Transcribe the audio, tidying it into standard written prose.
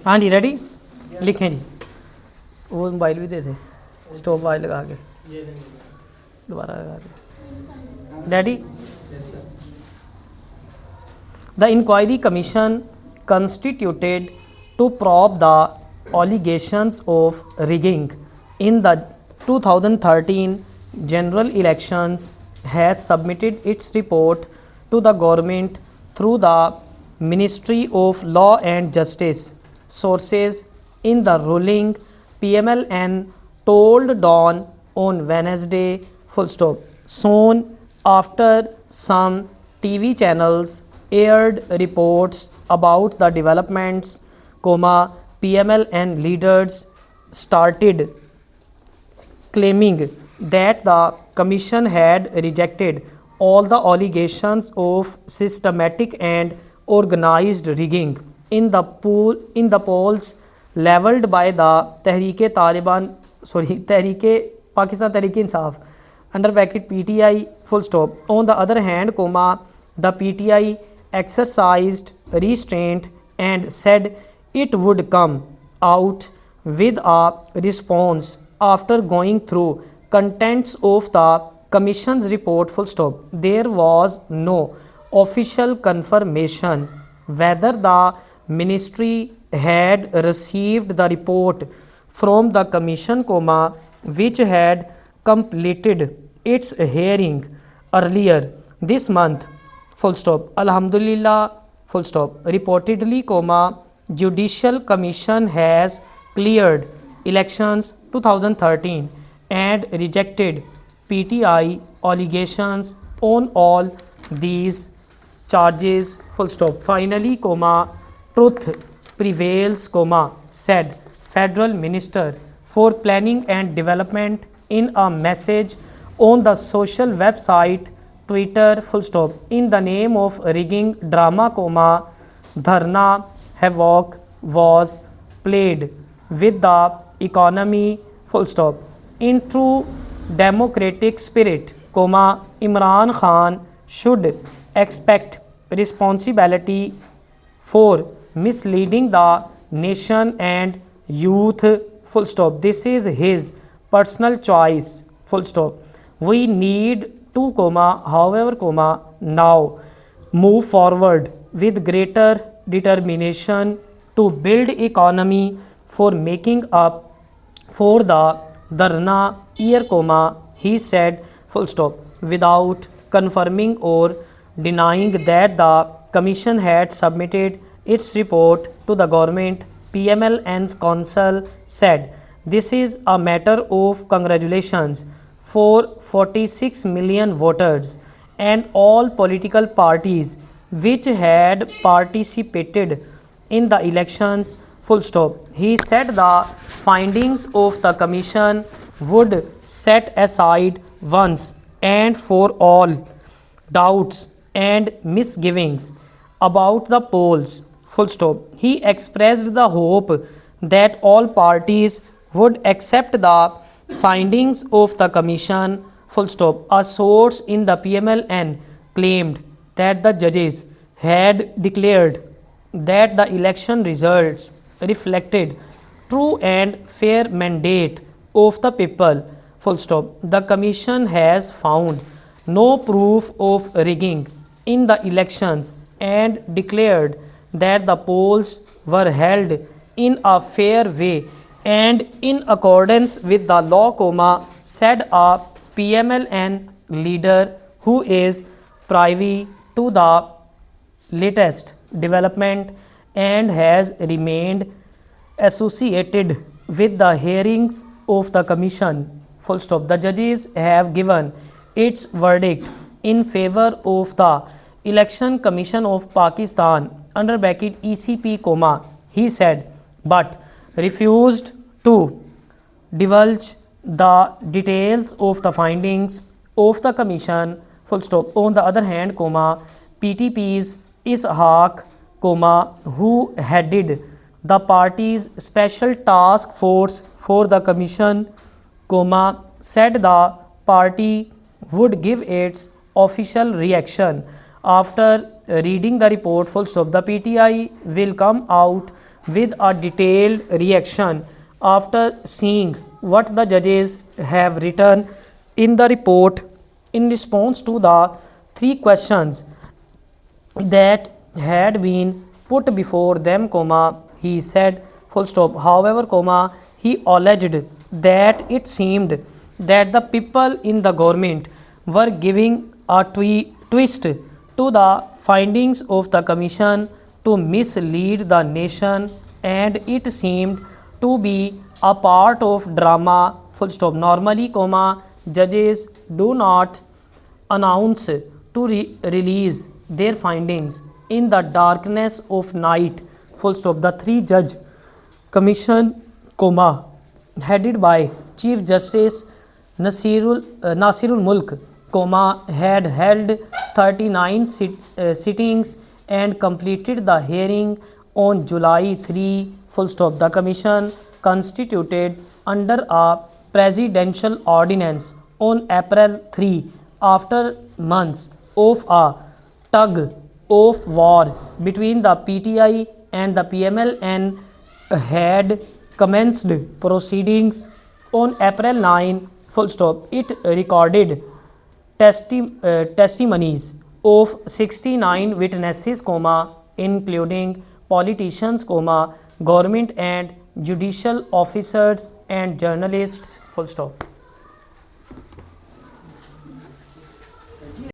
हाँ जी रेडी, लिखें जी। वो मोबाइल भी दे दे, स्टॉप वाच लगा के, दोबारा लगा के। Ready. The inquiry commission constituted to probe the allegations of rigging in the 2013 general elections has submitted its report to the government through the Ministry of Law and Justice. Sources in the ruling PMLN told Dawn on Wednesday, full stop. Soon after some TV channels aired reports about the developments, PMLN leaders started claiming that the commission had rejected all the allegations of systematic and organized rigging in the polls leveled by the Tehreek Pakistan Tehreek Insaf under bracket PTI full stop. On the other hand, the PTI exercised restraint and said it would come out with a response after going through contents of the commission's report full stop. There was no official confirmation whether the ministry had received the report from the commission, which had completed its hearing earlier this month, full stop. Alhamdulillah, full stop. Reportedly, Judicial Commission has cleared elections 2013 and rejected PTI allegations on all these charges, full stop. Finally, truth prevails, said Federal Minister for Planning and Development in a message on the social website Twitter, full stop. In the name of rigging drama, Dharna havoc was played with the economy, full stop. In true democratic spirit, Imran Khan should expect responsibility for misleading the nation and youth, full stop. This is his personal choice, full stop. We need to, however, now move forward with greater determination to build economy for making up for the Dharna year, he said, full stop, without confirming or denying that the commission had submitted its report to the government. PMLN's counsel said, this is a matter of congratulations for 46 million voters and all political parties which had participated in the elections, full stop. He said the findings of the commission would set aside once and for all doubts and misgivings about the polls, full stop. He expressed the hope that all parties would accept the findings of the commission, full stop. A source in the PMLN claimed that the judges had declared that the election results reflected true and fair mandate of the people, full stop. The commission has found no proof of rigging in the elections and declared that the polls were held in a fair way and in accordance with the law, said a PMLN leader who is privy to the latest development and has remained associated with the hearings of the commission, full stop. The judges have given its verdict in favor of the Election Commission of Pakistan under bracket ECP, he said, but refused to divulge the details of the findings of the commission, full stop. On the other hand, PTP's Ishaq, who headed the party's special task force for the commission, said the party would give its official reaction after reading the report, full stop. The PTI will come out with a detailed reaction after seeing what the judges have written in the report in response to the three questions that had been put before them, comma, he said, full stop. However, comma, he alleged that it seemed that the people in the government were giving a twist to the findings of the commission to mislead the nation, and it seemed to be a part of drama, full stop. Normally, comma, judges do not announce to release their findings in the darkness of night, full stop. The three judge commission, comma, headed by Chief Justice Nasirul Mulk, comma, had held 39 sittings and completed the hearing on July 3, full stop. The commission constituted under a presidential ordinance on April 3 after months of a tug of war between the PTI and the PMLN had commenced proceedings on April 9, full stop. It recorded testimonies of 69 witnesses, comma, including politicians, comma, government and judicial officers and journalists, full stop.